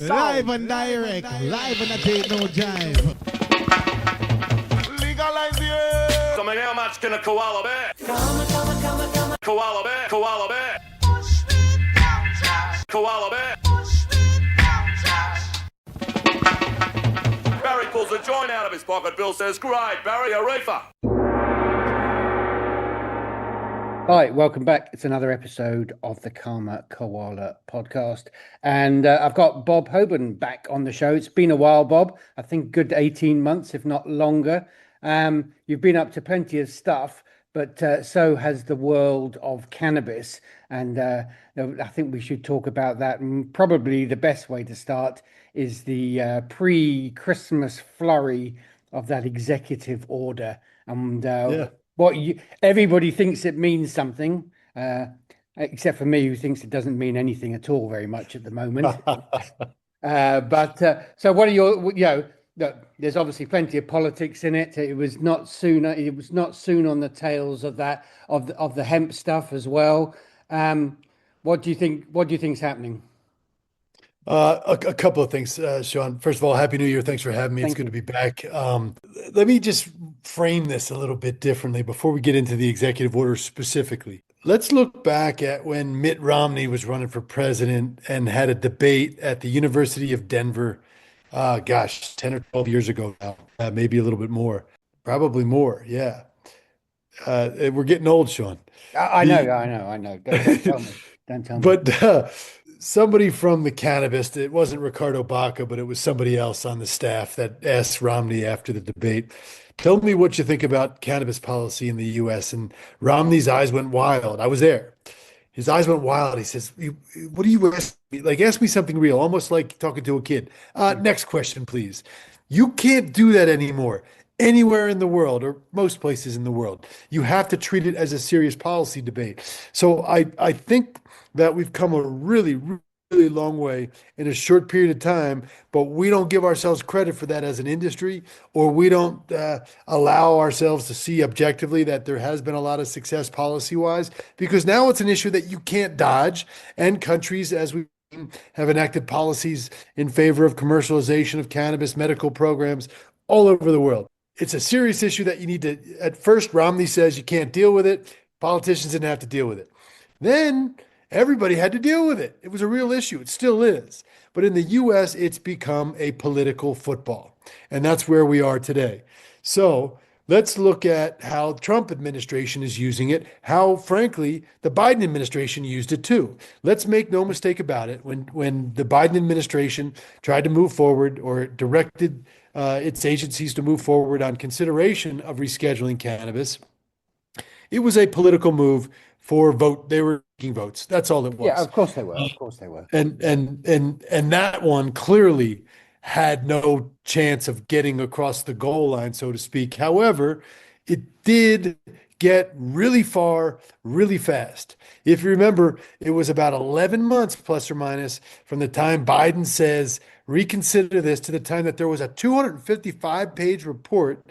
Live and direct, live and I take no jive. Legalize it. So how much can a koala bear? Koala bear, koala bear. Koala bear. Barry pulls a joint out of his pocket. Bill says, great, Barry, a reefer. Hi, welcome back. It's another episode of the Koala podcast. And I've got Bob Hoban back on the show. It's been a while, Bob. I think good 18 months, if not longer. You've been up to plenty of stuff, but so has the world of cannabis. And I think we should talk about that. And probably the best way to start is the pre-Christmas flurry of that executive order. And everybody thinks it means something, except for me, who thinks it doesn't mean anything at all very much at the moment. So what are your, there's obviously plenty of politics in it. It was not soon on the tails of that, of the hemp stuff as well. What do you think's happening? A couple of things, Sean. First of all, Happy New Year. Thanks for having me. It's good to be back. Let me just frame this a little bit differently before we get into the executive order specifically. Let's look back at when Mitt Romney was running for president and had a debate at the University of Denver, 10 or 12 years ago now, maybe a little bit more, probably more. Yeah. We're getting old, Sean. I know. Don't tell me. Don't tell me. But somebody from the Cannabis, it wasn't Ricardo Baca, but it was somebody else on the staff that asked Romney after the debate, tell me what you think about cannabis policy in the U.S. And Romney's eyes went wild. I was there. His eyes went wild. He says, what do you ask me? Like, ask me something real, almost like talking to a kid. Next question, please. You can't do that anymore. Anywhere in the world, or most places in the world, you have to treat it as a serious policy debate. So I think that we've come a really, really long way in a short period of time, but we don't give ourselves credit for that as an industry, or we don't allow ourselves to see objectively that there has been a lot of success policy-wise, because now it's an issue that you can't dodge, and countries, as we have enacted policies in favor of commercialization of cannabis medical programs all over the world. It's a serious issue that you need to, at first, Romney says you can't deal with it. Politicians didn't have to deal with it. Then everybody had to deal with it. It was a real issue. It still is. But in the US, it's become a political football. And that's where we are today. So let's look at how the Trump administration is using it, how, frankly, the Biden administration used it too. Let's make no mistake about it. When the Biden administration tried to move forward or directed its agencies to move forward on consideration of rescheduling cannabis, it was a political move for vote. They were taking votes. That's all it was. Yeah, of course they were. Of course they were. And that one clearly had no chance of getting across the goal line, so to speak. However, it did get really far, really fast. If you remember, it was about 11 months plus or minus from the time Biden says, reconsider this, to the time that there was a 255-page report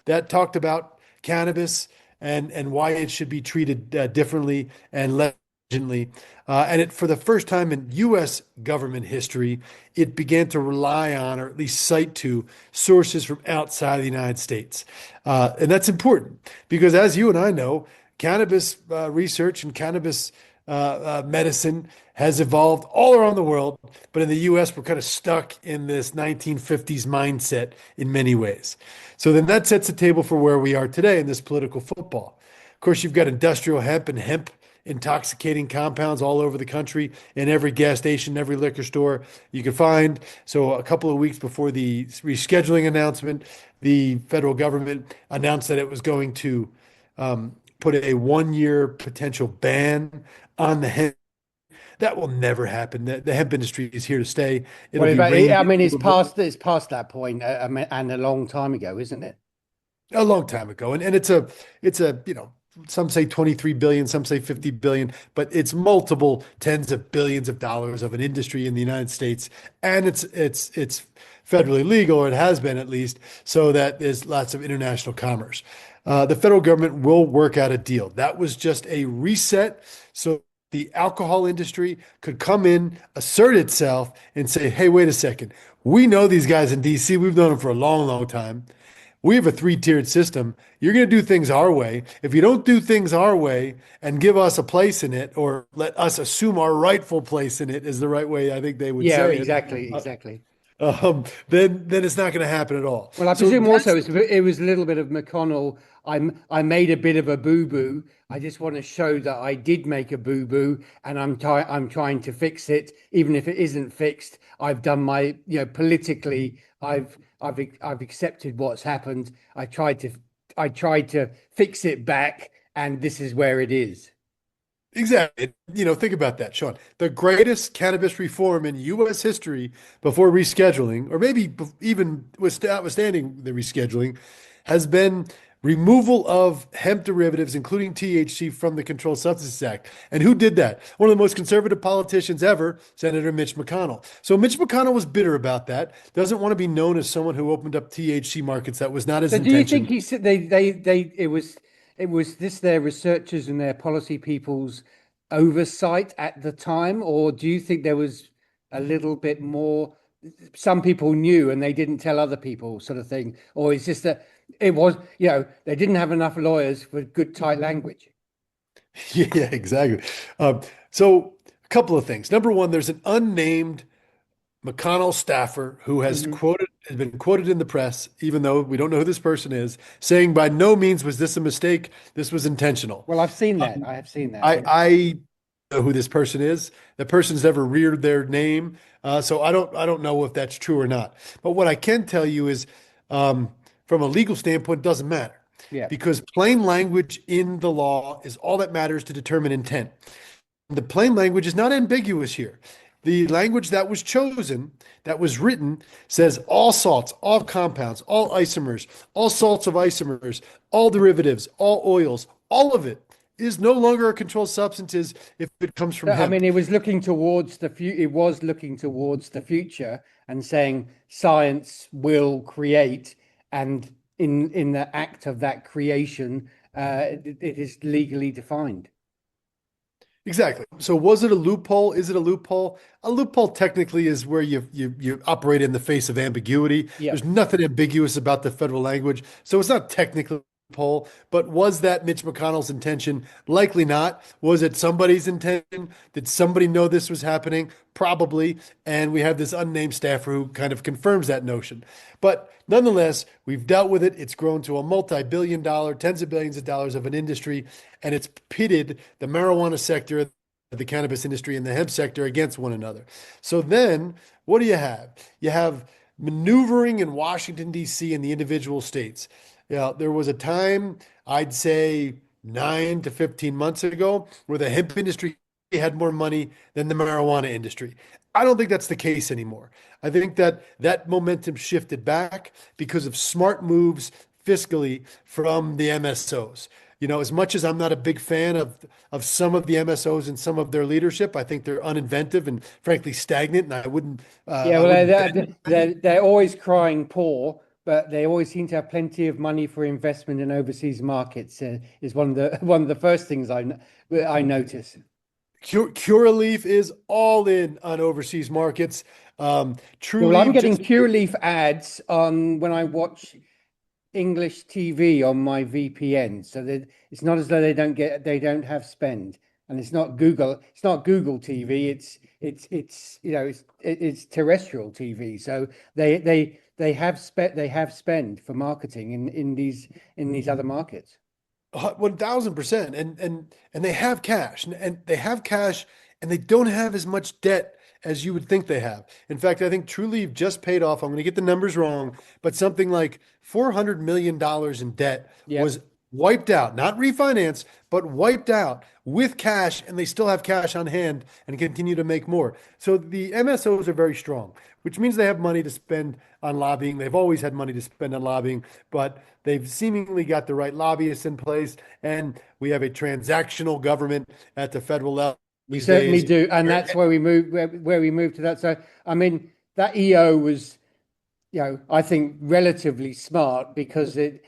that talked about cannabis and why it should be treated differently and less stringently. And it, for the first time in U.S. government history, it began to rely on, or at least cite to, sources from outside of the United States. And that's important because, as you and I know, cannabis research and cannabis medicine has evolved all around the world, but in the US, we're kind of stuck in this 1950s mindset in many ways. So then that sets the table for where we are today in this political football. Of course, you've got industrial hemp and hemp intoxicating compounds all over the country, in every gas station, every liquor store you can find. So a couple of weeks before the rescheduling announcement, the federal government announced that it was going to put a 1-year potential ban on the hemp. That will never happen. The hemp industry is here to stay. It's past that point, and a long time ago, isn't it? A long time ago, and it's a some say 23 billion, some say 50 billion, but it's multiple tens of billions of dollars of an industry in the United States, and it's federally legal, or it has been at least, so that there's lots of international commerce. The federal government will work out a deal. That was just a reset, so the alcohol industry could come in, assert itself, and say, hey, wait a second. We know these guys in DC. We've known them for a long, long time. We have a three-tiered system. You're going to do things our way. If you don't do things our way and give us a place in it, or let us assume our rightful place in it is the right way, I think they would Yeah, say it. exactly. Then it's not going to happen at all. Well, I So presume also that's it was a little bit of McConnell. I made a bit of a boo boo. I just want to show that I did make a boo boo, and I'm trying to fix it, even if it isn't fixed. I've done my, politically, I've accepted what's happened. I tried to fix it back, and this is where it is. exactly. Think about that, Sean. The greatest cannabis reform in U.S. history before rescheduling, or maybe even notwithstanding the rescheduling, has been removal of hemp derivatives, including THC, from the Controlled Substances Act. And who did that? One of the most conservative politicians ever, Senator Mitch McConnell. So Mitch McConnell was bitter about that. Doesn't want to be known as someone who opened up THC markets. That was not his So do you intention. think he said it was this their researchers and their policy people's oversight at the time, or do you think there was a little bit more? Some people knew and they didn't tell other people, sort of thing, or is just that it was they didn't have enough lawyers for good tight language? Yeah, exactly. So a couple of things. Number one, there's an unnamed McConnell staffer who has Mhm. been quoted in the press, even though we don't know who this person is, saying by no means was this a mistake. This was intentional. Well, I've seen that. I have seen that. I know who this person is. The person's never reared their name, so I don't know if that's true or not. But what I can tell you is, from a legal standpoint, it doesn't matter Yeah. because plain language in the law is all that matters to determine intent. The plain language is not ambiguous here. The language that was chosen, that was written, says all salts, all compounds, all isomers, all salts of isomers, all derivatives, all oils, all of it is no longer a controlled substances if it comes from I hemp. mean, it was looking towards the future. It was looking towards the future and saying science will create, and in the act of that creation, it is legally defined. Exactly. So was it a loophole? Is it a loophole? A loophole technically is where you operate in the face of ambiguity. Yeah. There's nothing ambiguous about the federal language. So it's not technically a loophole, but was that Mitch McConnell's intention? Likely not. Was it somebody's intention? Did somebody know this was happening? Probably. And we have this unnamed staffer who kind of confirms that notion. But nonetheless, we've dealt with it. It's grown to a multi-billion dollar, tens of billions of dollars of an industry, and it's pitted the marijuana sector, the cannabis industry, and the hemp sector against one another. So then what do you have? You have maneuvering in Washington, D.C. and the individual states. There was a time, I'd say 9 to 15 months ago, where the hemp industry had more money than the marijuana industry. I don't think that's the case anymore. I think that momentum shifted back because of smart moves fiscally from the MSOs. As much as I'm not a big fan of some of the MSOs and some of their leadership, I think they're uninventive and frankly stagnant, and I wouldn't. Yeah, I well, wouldn't they're always crying poor, but they always seem to have plenty of money for investment in overseas markets. Is one of the first things I notice. Curaleaf is all in on overseas markets. Yeah, well, I'm Trulieve getting just Cureleaf ads on when I watch English TV on my VPN, so that it's not as though they don't have spend, and it's not Google TV. It's terrestrial TV. So they have spend for marketing in these other markets. 1000%. And they have cash, and they have cash, and they don't have as much debt as you would think they have. In fact, I think Trulieve just paid off, I'm going to get the numbers wrong, but something like $400 million in debt Yeah. was wiped out, not refinanced, but wiped out with cash, and they still have cash on hand and continue to make more. So the MSOs are very strong, which means they have money to spend on lobbying. They've always had money to spend on lobbying, but they've seemingly got the right lobbyists in place, and we have a transactional government at the federal level. We these certainly days. do, and that's where we move to that. So, I mean, that EO was, I think relatively smart because it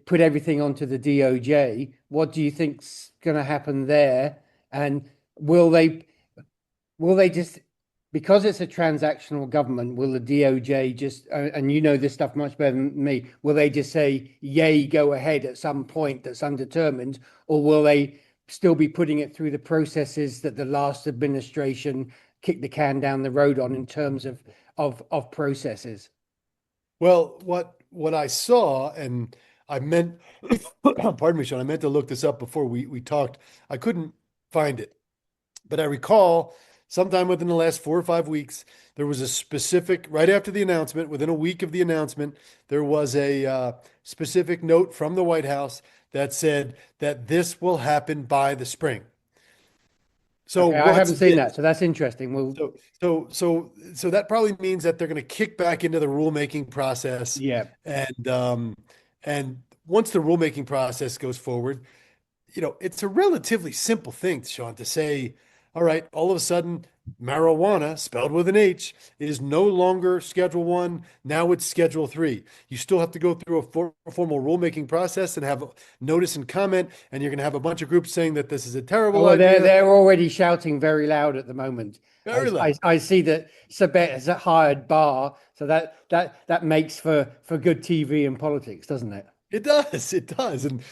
put everything onto the DOJ. What do you think's going to happen there? And will they will they just, because it's a transactional government, will the DOJ just, and you know this stuff much better than me, will they just say, yay, go ahead at some point that's undetermined, or will they still be putting it through the processes that the last administration kicked the can down the road on in terms of processes? Well, what I saw, and I meant, pardon me, Sean, I meant to look this up before we talked. I couldn't find it, but I recall sometime within the last 4 or 5 weeks, there was a specific, right after the announcement, within a week of the announcement, there was a specific note from the White House that said that this will happen by the spring. So Okay, I what's haven't seen this? that, so that's interesting. Well, So that probably means that they're going to kick back into the rulemaking process, yeah. and once the rulemaking process goes forward, it's a relatively simple thing, Sean, to say, all right, all of a sudden, marijuana, spelled with an H, is no longer Schedule 1. Now it's Schedule 3. You still have to go through a formal rulemaking process and have a notice and comment, and you're going to have a bunch of groups saying that this is a Oh, terrible well, they're idea. they're already shouting very loud at the moment. Very loud. I see that Sabet has a hired bar, so that makes for good TV and politics, doesn't it? It does. It does. And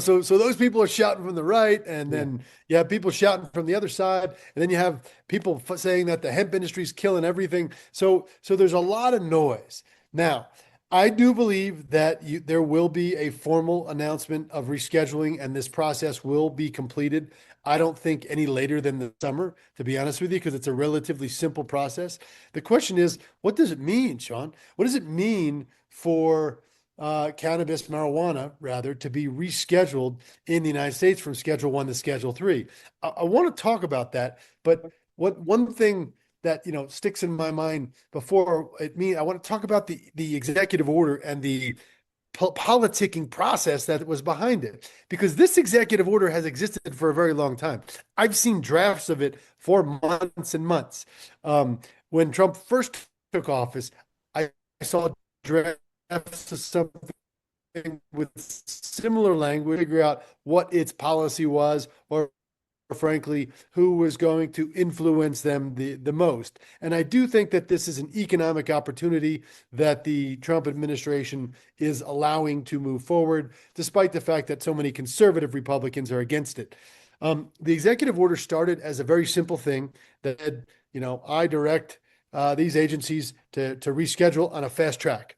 so those people are shouting from the right, and Yeah. then you have people shouting from the other side, and then you have people saying that the hemp industry is killing everything. So there's a lot of noise. Now, I do believe that there will be a formal announcement of rescheduling, and this process will be completed. I don't think any later than the summer, to be honest with you, because it's a relatively simple process. The question is, what does it mean, Sean? What does it mean for cannabis, marijuana, rather, to be rescheduled in the United States from Schedule 1 to Schedule 3? I want to talk about that, but one thing that sticks in my mind before I want to talk about the executive order and the politicking process that was behind it, because this executive order has existed for a very long time. I've seen drafts of it for months and months. When Trump first took office, I saw drafts of something with similar language, figure out what its policy was, or frankly, who was going to influence them the most. And I do think that this is an economic opportunity that the Trump administration is allowing to move forward, despite the fact that so many conservative Republicans are against it. The executive order started as a very simple thing that said, I direct these agencies to reschedule on a fast track.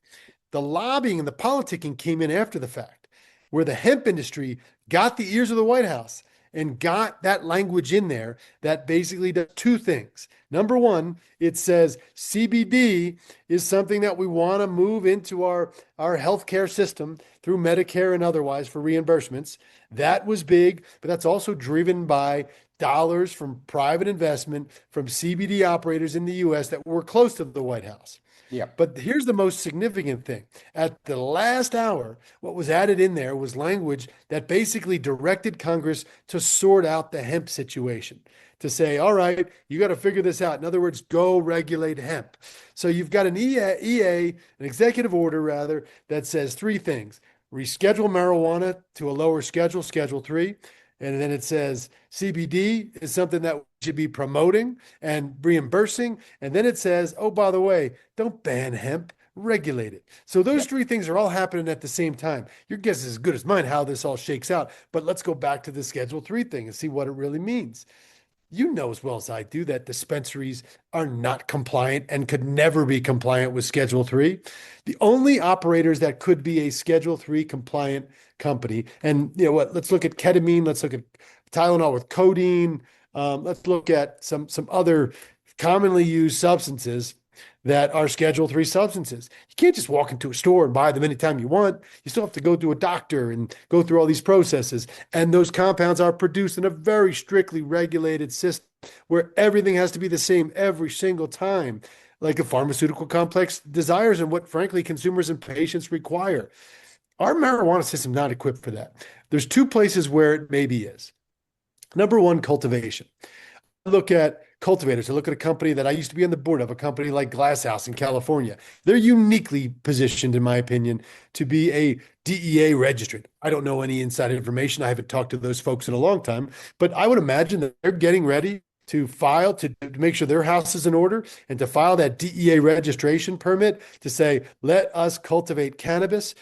The lobbying and the politicking came in after the fact, where the hemp industry got the ears of the White House and got that language in there that basically does two things. Number one, it says CBD is something that we want to move into our healthcare system through Medicare and otherwise for reimbursements. That was big, but that's also driven by dollars from private investment from CBD operators in the US that were close to the White House. Yeah. But here's the most significant thing. At the last hour, what was added in there was language that basically directed Congress to sort out the hemp situation, to say, all right, you got to figure this out. In other words, go regulate hemp. So you've got an EA, an executive order rather, that says three things: reschedule marijuana to a lower schedule, Schedule 3. And then it says CBD is something that we should be promoting and reimbursing. And then it says, oh, by the way, don't ban hemp, regulate it. So those three things are all happening at the same time. Your guess is as good as mine how this all shakes out. But let's go back to the Schedule 3 thing and see what it really means. You know as well as I do that dispensaries are not compliant and could never be compliant with Schedule 3. The only operators that could be a Schedule 3 compliant company, and let's look at ketamine, let's look at Tylenol with codeine, let's look at some other commonly used substances that are Schedule 3 substances. You can't just walk into a store and buy them anytime you want. You still have to go to a doctor and go through all these processes. And those compounds are produced in a very strictly regulated system where everything has to be the same every single time, like a pharmaceutical complex desires and what, frankly, consumers and patients require. Our marijuana system is not equipped for that. There's two places where it maybe is. Number one, cultivation. Look at cultivators. I look at a company that I used to be on the board of, a company like Glass House in California. They're uniquely positioned, in my opinion, to be a DEA registrant. I don't know any inside information. I haven't talked to those folks in a long time, but I would imagine that they're getting ready to file to make sure their house is in order and to file that DEA registration permit to say, let us cultivate cannabis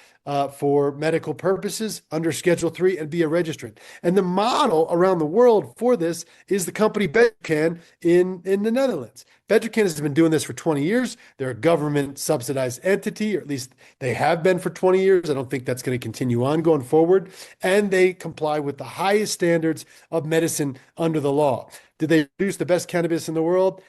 for medical purposes under Schedule 3 and be a registrant. And the model around the world for this is the company Bedrock in the Netherlands. Bedrock has been doing this for 20 years. They're a government subsidized entity, or at least they have been for 20 years. I don't think that's going to continue on going forward. And they comply with the highest standards of medicine under the law. Did they produce the best cannabis in the world?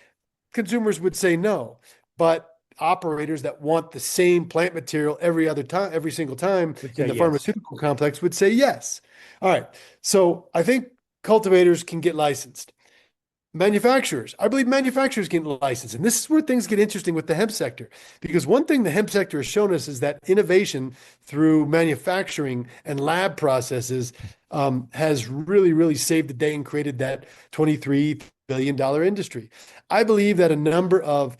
Consumers would say no, but operators that want the same plant material every single time in the pharmaceutical complex would say yes. All right. So I think cultivators can get licensed. Manufacturers, I believe manufacturers get licensed. And this is where things get interesting with the hemp sector, because one thing the hemp sector has shown us is that innovation through manufacturing and lab processes has really, really saved the day and created that $23 billion industry. I believe that a number of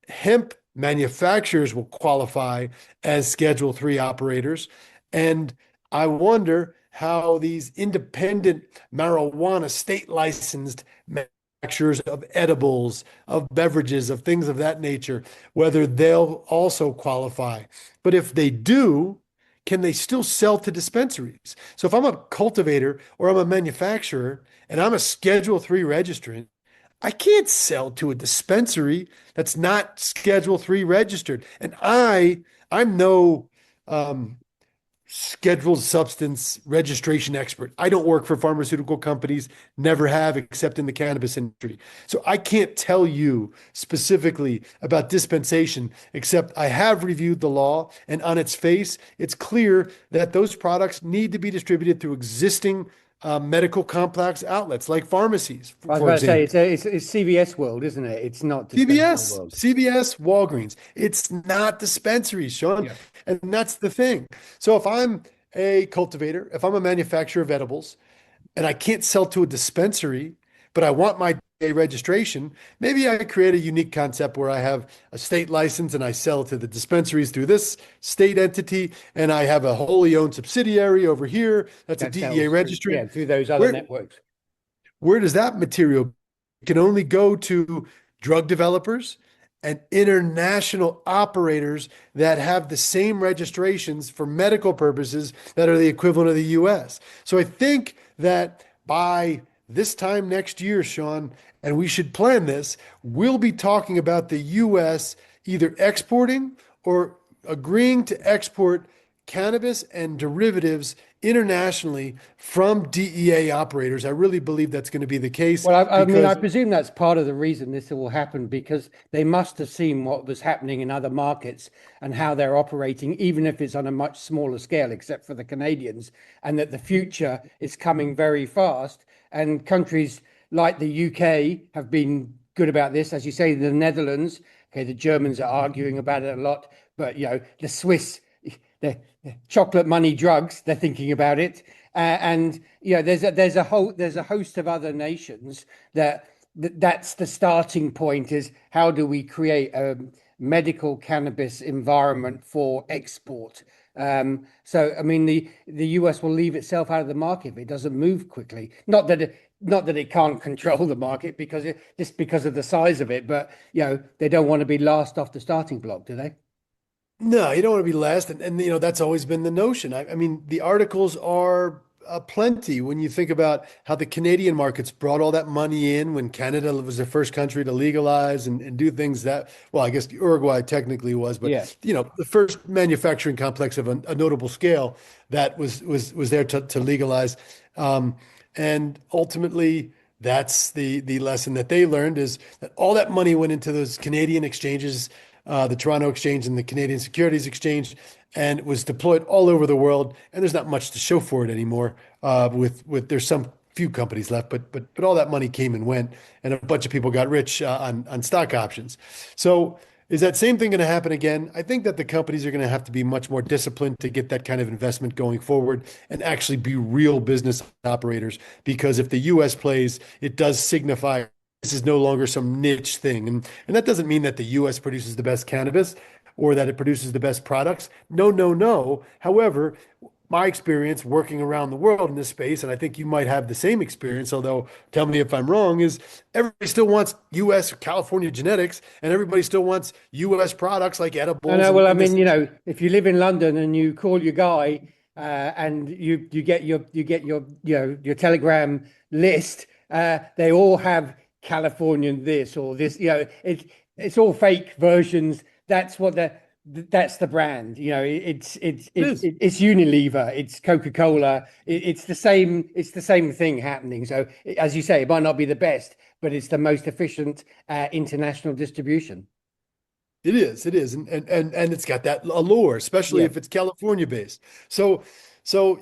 hemp manufacturers will qualify as Schedule 3 operators. And I wonder how these independent marijuana state licensed manufacturers of edibles, of beverages, of things of that nature, whether they'll also qualify. But if they do, can they still sell to dispensaries? So if I'm a cultivator or I'm a manufacturer and I'm a Schedule 3 registrant, I can't sell to a dispensary that's not Schedule 3 registered. And I'm no scheduled substance registration expert. I don't work for pharmaceutical companies, never have, except in the cannabis industry. So I can't tell you specifically about dispensation, except I have reviewed the law, and on its face, it's clear that those products need to be distributed through existing medical complex outlets like pharmacies. I was about to say it's CVS world, isn't it? It's not CVS, world. CVS, Walgreens. It's not dispensaries, Sean. Yeah. And that's the thing. So if I'm a cultivator, if I'm a manufacturer of edibles, and I can't sell to a dispensary, but I want my DEA registration, maybe I create a unique concept where I have a state license and I sell to the dispensaries through this state entity, and I have a wholly owned subsidiary over here that's a DEA registry. Yeah, through those other networks. Where does that material can only go to drug developers and international operators that have the same registrations for medical purposes that are the equivalent of the US. So I think that by this time next year, Sean, and we should plan this, we'll be talking about the US either exporting or agreeing to export cannabis and derivatives internationally from DEA operators. I really believe that's going to be the case. Well, I mean, I presume that's part of the reason this will happen, because they must have seen what was happening in other markets and how they're operating, even if it's on a much smaller scale, except for the Canadians, and that the future is coming very fast. And countries like the UK have been good about this. As you say, the Netherlands, okay, the Germans are arguing about it a lot, but, you know, the Swiss, the chocolate money drugs, they're thinking about it. And, you know, there's a host of other nations that's the starting point, is how do we create a medical cannabis environment for export? So, I mean, the US will leave itself out of the market if it doesn't move quickly. Not that it can't control the market because of the size of it, but, you know, they don't want to be last off the starting block, do they? No, you don't want to be last. And you know, that's always been the notion. I mean, the articles are plenty when you think about how the Canadian markets brought all that money in when Canada was the first country to legalize and do things that, well, I guess Uruguay technically was, but, you know, the first manufacturing complex of a notable scale that was there to legalize. And ultimately, that's the lesson that they learned, is that all that money went into those Canadian exchanges, the Toronto Exchange and the Canadian Securities Exchange, and it was deployed all over the world. And there's not much to show for it anymore. With there's some few companies left, but all that money came and went, and a bunch of people got rich on stock options. So is that same thing going to happen again? I think that the companies are going to have to be much more disciplined to get that kind of investment going forward and actually be real business operators. Because if the U.S. plays, it does signify this is no longer some niche thing. And that doesn't mean that the US produces the best cannabis or that it produces the best products. No, no, no. However, my experience working around the world in this space, and I think you might have the same experience, although tell me if I'm wrong, is everybody still wants US or California genetics, and everybody still wants US products like No, edibles no. Well, I and this. mean, if you live in London and you call your guy and you get your telegram list, they all have Californian this or this. It's all fake versions. That's the brand. It is. It's Unilever, it's Coca-Cola. It's the same. It's the same thing happening. So as you say, it might not be the best, but it's the most efficient international distribution. It is, and it's got that allure, especially Yeah. if it's California based. So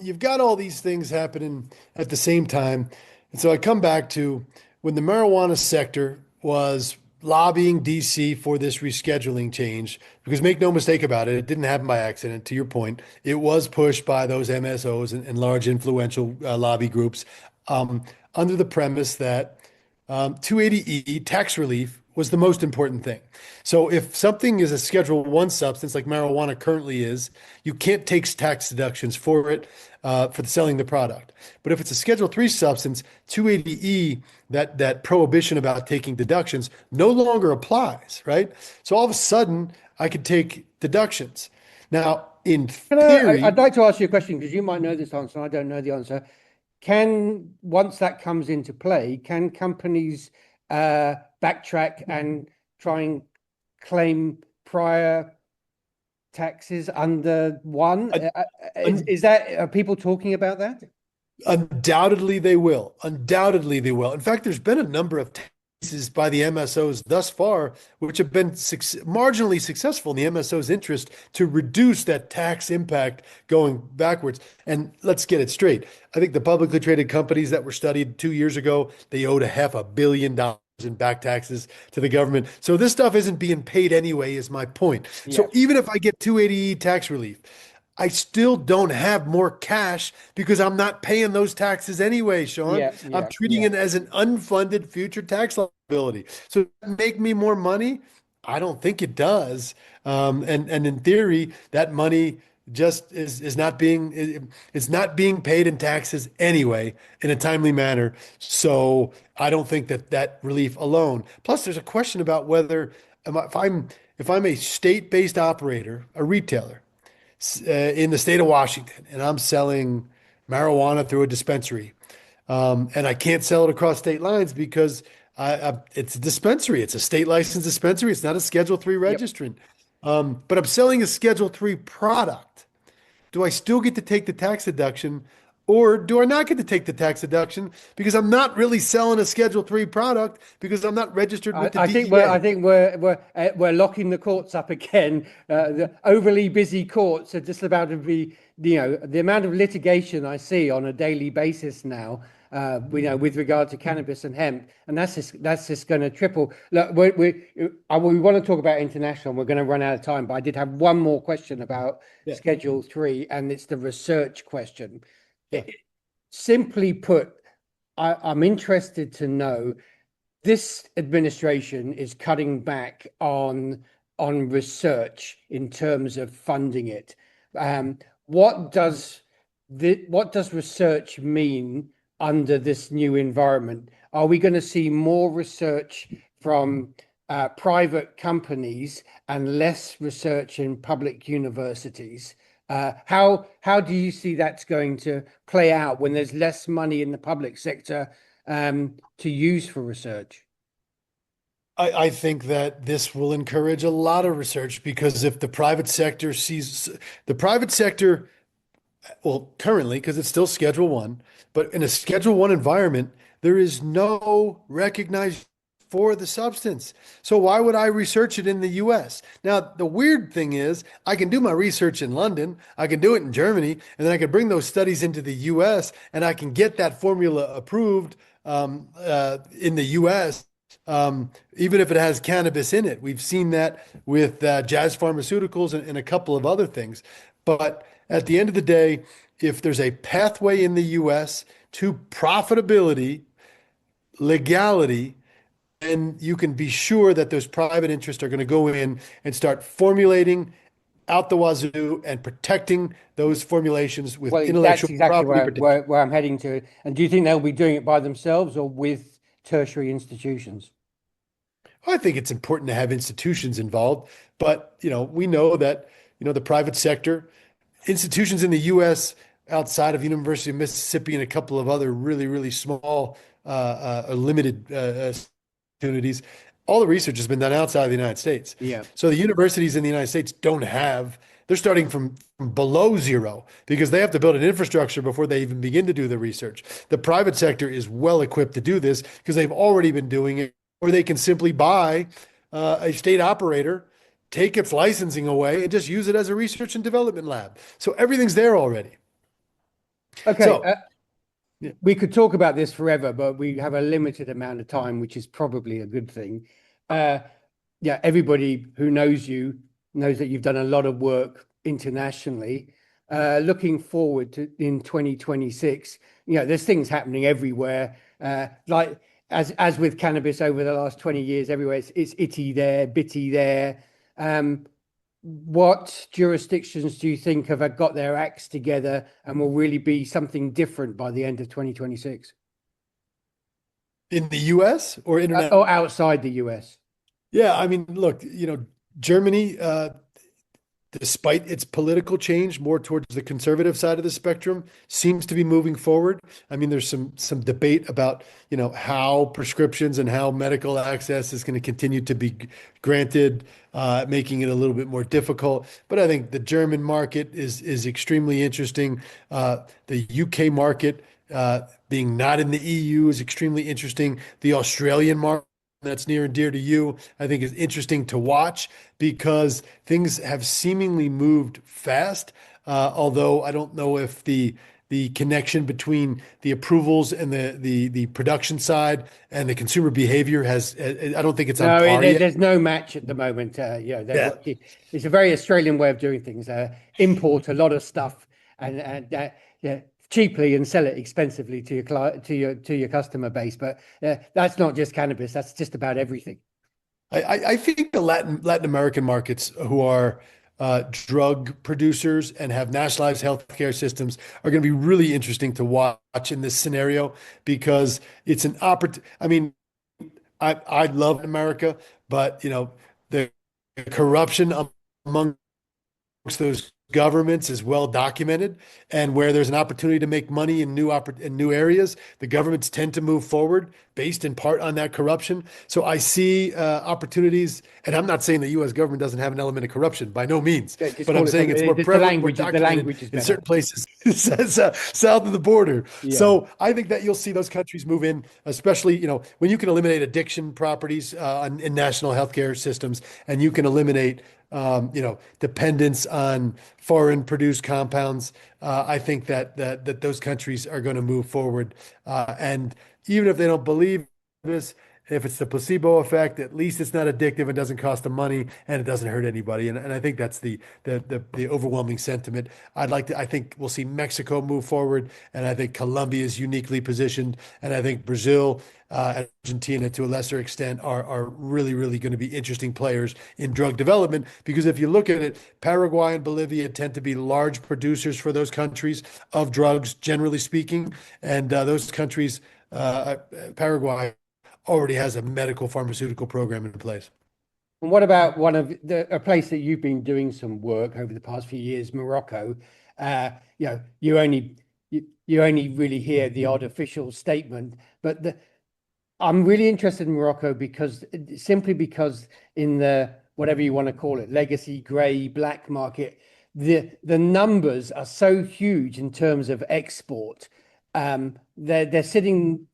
you've got all these things happening at the same time, and so I come back to when the marijuana sector was lobbying DC for this rescheduling change, because make no mistake about it, it didn't happen by accident. To your point, it was pushed by those MSOs and large influential lobby groups under the premise that 280E tax relief was the most important thing. So if something is a Schedule 1 substance like marijuana currently is, you can't take tax deductions for it for selling the product. But if it's a Schedule 3 substance, 280E, that prohibition about taking deductions no longer applies, right? So all of a sudden, I could take deductions. Now, in theory, I'd like to ask you a question because you might know this answer, and I don't know the answer. Once that comes into play, can companies backtrack and try and claim prior taxes under one? Are people talking about that? undoubtedly they will. Undoubtedly they will. In fact, there's been a number of cases by the MSOs thus far, which have been marginally successful in the MSO's interest to reduce that tax impact going backwards. And let's get it straight. I think the publicly traded companies that were studied 2 years ago, they owed $500 million in back taxes to the government. So this stuff isn't being paid anyway, is my point. Yeah. So even if I get 280E tax relief, I still don't have more cash because I'm not paying those taxes anyway, Sean. I'm treating it as an unfunded future tax liability. So does that make me more money? I don't think it does. And in theory, that money just is not being paid in taxes anyway in a timely manner. So I don't think that relief alone. Plus, there's a question about whether if I'm a state-based operator, a retailer in the state of Washington, and I'm selling marijuana through a dispensary, and I can't sell it across state lines because it's a dispensary. It's a state licensed dispensary. It's not a Schedule 3 registrant. But I'm selling a Schedule 3 product. Do I still get to take the tax deduction, or do I not get to take the tax deduction because I'm not really selling a Schedule 3 product because I'm not registered with the DEA? I think we're locking the courts up again. The overly busy courts are just about to be, the amount of litigation I see on a daily basis now, with regard to cannabis and hemp, and that's just going to triple. Look, we want to talk about international. We're going to run out of time, but I did have one more question about Schedule 3, and it's the research question. Simply put, I'm interested to know, this administration is cutting back on research in terms of funding it. What does research mean under this new environment? Are we going to see more research from private companies and less research in public universities? How do you see that's going to play out when there's less money in the public sector to use for research? I think that this will encourage a lot of research, because if the private sector well, currently, because it's still Schedule 1, but in a Schedule 1 environment, there is no recognized for the substance. So why would I research it in the US? Now, the weird thing is I can do my research in London, I can do it in Germany, and then I can bring those studies into the US, and I can get that formula approved in the US, even if it has cannabis in it. We've seen that with Jazz Pharmaceuticals and a couple of other things. But at the end of the day, if there's a pathway in the US to profitability, legality, and you can be sure that those private interests are going to go in and start formulating out the wazoo and protecting those formulations with Well, that's intellectual exactly property where, protection. where I'm heading to. And do you think they'll be doing it by themselves or with tertiary institutions? I think it's important to have institutions involved, but we know that the private sector, institutions in the U.S. outside of University of Mississippi and a couple of other really, really small, limited opportunities, all the research has been done outside of the United States. Yeah. So the universities in the United States they're starting from below zero because they have to build an infrastructure before they even begin to do the research. The private sector is well equipped to do this because they've already been doing it, or they can simply buy a state operator, take its licensing away, and just use it as a research and development lab. So everything's there already. Okay. So, yeah. We could talk about this forever, but we have a limited amount of time, which is probably a good thing. Yeah, everybody who knows you knows that you've done a lot of work internationally. Looking forward to in 2026, there's things happening everywhere. Like as with cannabis over the last 20 years, everywhere it's itty there, bitty there. What jurisdictions do you think have got their acts together and will really be something different by the end of 2026? In the US or international? Or outside the US? Yeah, I mean, look, Germany, despite its political change more towards the conservative side of the spectrum, seems to be moving forward. I mean, there's some debate about, how prescriptions and how medical access is going to continue to be granted, making it a little bit more difficult. But I think the German market is extremely interesting. The UK market, being not in the EU, is extremely interesting. The Australian market, that's near and dear to you, I think is interesting to watch because things have seemingly moved fast. Although I don't know if the connection between the approvals and the production side and the consumer behavior I don't think it's on par yet. There's no match at the moment. It's a very Australian way of doing things. Import a lot of stuff and yeah, cheaply and sell it expensively to your customer base. But that's not just cannabis. That's just about everything. I think the Latin American markets who are drug producers and have nationalized healthcare systems are going to be really interesting to watch in this scenario because it's an opportunity. I mean, I love America, but the corruption among those governments is well documented, and where there's an opportunity to make money in new areas, the governments tend to move forward based in part on that corruption. So I see opportunities, and I'm not saying the U.S. government doesn't have an element of corruption, by no means, but I'm saying it's more prevalent, more documented in certain places south of the border. Yeah. So I think that you'll see those countries move in, especially when you can eliminate addiction properties in national healthcare systems, and you can eliminate dependence on foreign produced compounds. I think that those countries are going to move forward. And even if they don't believe this, if it's the placebo effect, at least it's not addictive, it doesn't cost them money, and it doesn't hurt anybody. And I think that's the overwhelming sentiment. I think we'll see Mexico move forward, and I think Colombia is uniquely positioned, and I think Brazil and Argentina, to a lesser extent, are really, really going to be interesting players in drug development. Because if you look at it, Paraguay and Bolivia tend to be large producers for those countries of drugs, generally speaking, and those countries, Paraguay already has a medical pharmaceutical program in place. And what about a place that you've been doing some work over the past few years, Morocco? You only really hear the odd official statement, but I'm really interested in Morocco because in the whatever you want to call it, legacy gray black market, the numbers are so huge in terms of export. They're sitting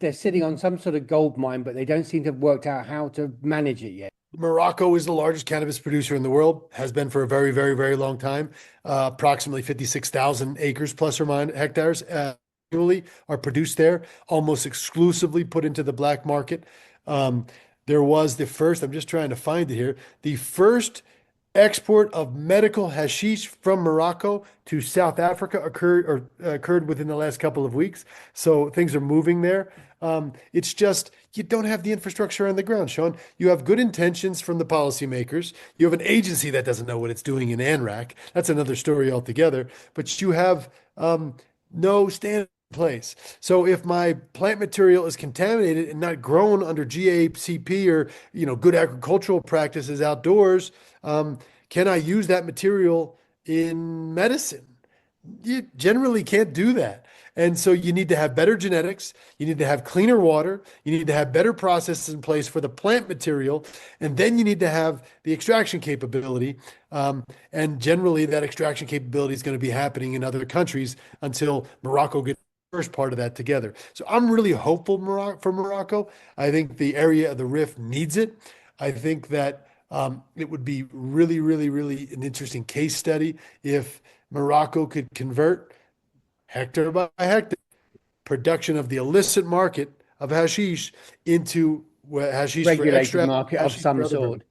on some sort of gold mine, but they don't seem to have worked out how to manage it yet. Morocco is the largest cannabis producer in the world, has been for a very, very, very long time. Approximately 56,000 acres plus or minus hectares annually are produced there, almost exclusively put into the black market. There was the first, I'm just trying to find it here, the first Export of medical hashish from Morocco to South Africa occurred within the last couple of weeks. So things are moving there. It's just you don't have the infrastructure on the ground, Sean. You have good intentions from the policymakers. You have an agency that doesn't know what it's doing in ANRAC. That's another story altogether. But you have no standard in place. So if my plant material is contaminated and not grown under GACP or good agricultural practices outdoors, can I use that material in medicine? You generally can't do that. And so you need to have better genetics. You need to have cleaner water. You need to have better processes in place for the plant material. And then you need to have the extraction capability. And generally, that extraction capability is going to be happening in other countries until Morocco gets the first part of that together. So I'm really hopeful for Morocco. I think the area of the Rift needs it. I think that it would be really, really, really an interesting case study if Morocco could convert hectare by hectare production of the illicit market of hashish into hashish for Regulated extract, market of hashish for some other sort.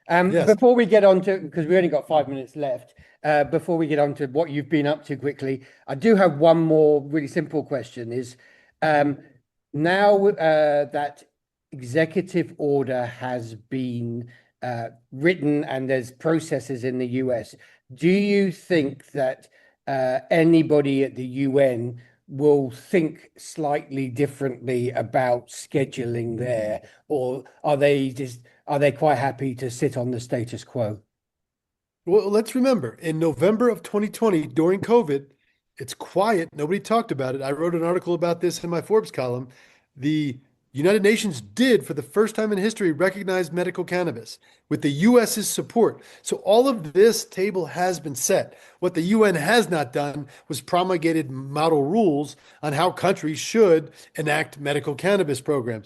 purposes. Yes. Before we get on to, because we only got 5 minutes left, before we get on to what you've been up to quickly, I do have one more really simple question is, now that executive order has been written and there's processes in the US, do you think that anybody at the UN will think slightly differently about scheduling there, or are they quite happy to sit on the status quo? Well, let's remember in November of 2020, during COVID, it's quiet. Nobody talked about it. I wrote an article about this in my Forbes column. The United Nations did, for the first time in history, recognize medical cannabis with the US's support. So all of this table has been set. What the UN has not done was promulgated model rules on how countries should enact medical cannabis programs.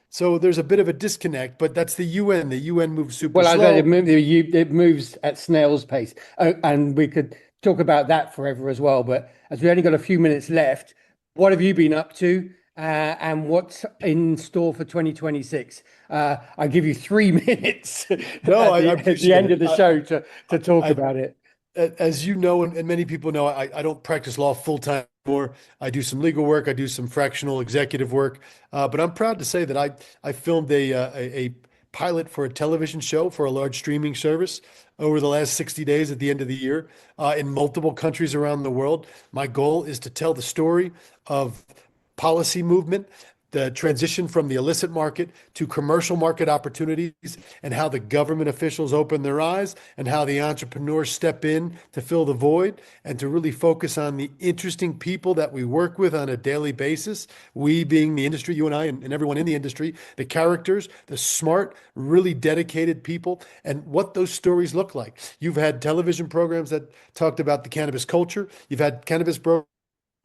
So there's a bit of a disconnect, but that's the UN. The UN moves super Well, slow. it moves at snail's pace, and we could talk about that forever as well. But as we only got a few minutes left, what have you been up to, and what's in store for 2026? I give you 3 minutes No, I at the appreciate end it. of the show to talk I, about it. as you know, and many people know, I don't practice law full time anymore. I do some legal work. I do some fractional executive work. But I'm proud to say that I filmed a pilot for a television show for a large streaming service over the last 60 days at the end of the year in multiple countries around the world. My goal is to tell the story of policy movement, the transition from the illicit market to commercial market opportunities, and how the government officials open their eyes and how the entrepreneurs step in to fill the void, and to really focus on the interesting people that we work with on a daily basis. We being the industry, you and I, and everyone in the industry, the characters, the smart, really dedicated people, and what those stories look like. You've had television programs that talked about the cannabis culture. You've had cannabis programs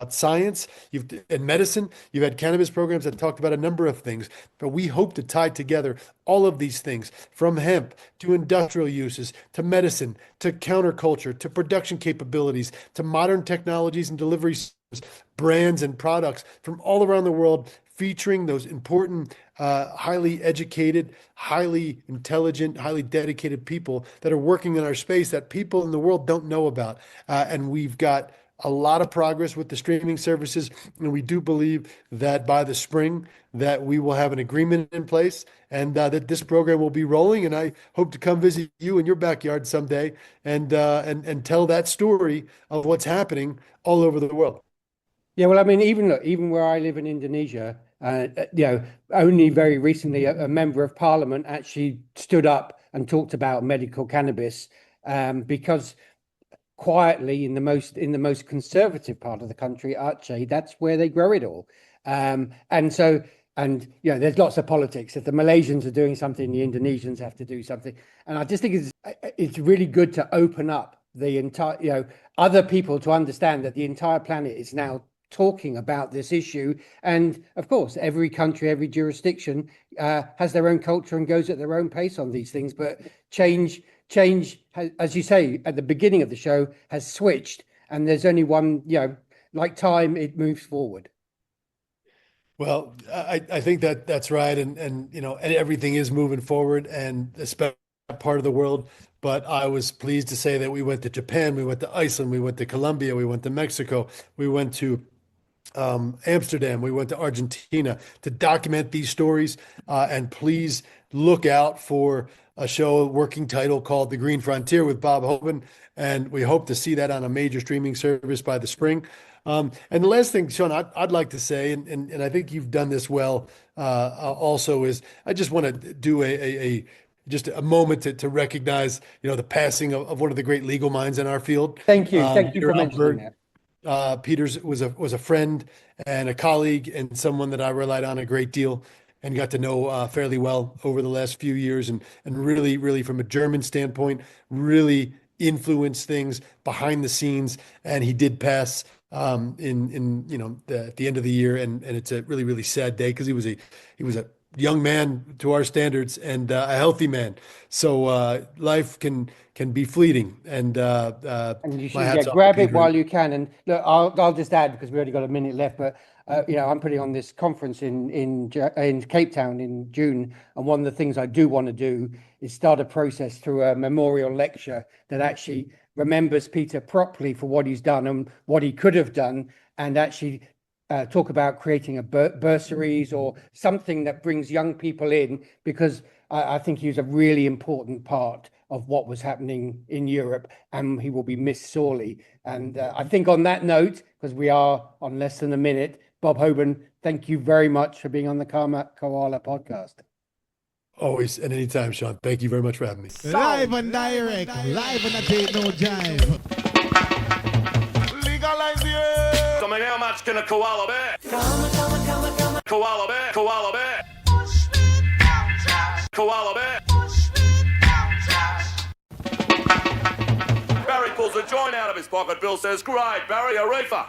about science, in medicine, you've had cannabis programs that talked about a number of things, but we hope to tie together all of these things, from hemp to industrial uses, to medicine, to counterculture, to production capabilities, to modern technologies and delivery systems, brands and products from all around the world, featuring those important, highly educated, highly intelligent, highly dedicated people that are working in our space that people in the world don't know about. And we've got a lot of progress with the streaming services, and we do believe that by the spring that we will have an agreement in place, and that this program will be rolling. And I hope to come visit you in your backyard someday and tell that story of what's happening all over the world. Yeah, well, I mean, even where I live in Indonesia, only very recently a member of parliament actually stood up and talked about medical cannabis, because quietly in the most conservative part of the country, Aceh, that's where they grow it all. There's lots of politics. If the Malaysians are doing something, the Indonesians have to do something. And I just think it's really good to open up the entire, other people to understand that the entire planet is now talking about this issue. And of course, every country, every jurisdiction has their own culture and goes at their own pace on these things. But change, as you say at the beginning of the show, has switched, and there's only one, like time, it moves forward. Well, I think that's right, and everything is moving forward, and especially part of the world, but I was pleased to say that we went to Japan, we went to Iceland, we went to Colombia, we went to Mexico, we went to Amsterdam, we went to Argentina to document these stories. And please look out for a show, working title called The Green Frontier with Bob Hoban. And we hope to see that on a major streaming service by the spring. And the last thing, Sean, I'd like to say, and I think you've done this well also, is I just want to do just a moment to recognize, the passing of one of the great legal minds in our field. Thank you. Thank you Peter for mentioning Homberg. that. Peters was a friend and a colleague and someone that I relied on a great deal and got to know fairly well over the last few years, and really, really from a German standpoint, really influenced things behind the scenes. And he did pass at the end of the year, and it's a really, really sad day because he was a young man to our standards and a healthy man. So life can be fleeting, and And you should my hats off to grab it Peter. while you can. And look, I'll just add, because we already got a minute left, but I'm putting on this conference in Cape Town in June, and one of the things I do want to do is start a process through a memorial lecture that actually remembers Peter properly for what he's done and what he could have done, and actually talk about creating a bursaries or something that brings young people in, because I think he was a really important part of what was happening in Europe, and he will be missed sorely. And I think on that note, because we are on less than a minute, Bob Hoban, thank you very much for being on the Koala podcast. Always and anytime, Sean. Thank you very much for having me. Live and direct, live and I take no jive. Legalize it. So how much can a koala bear? Koala bear, koala bear. Koala bear. Barry pulls a joint out of his pocket. Bill says, "Great, Barry, a reefer."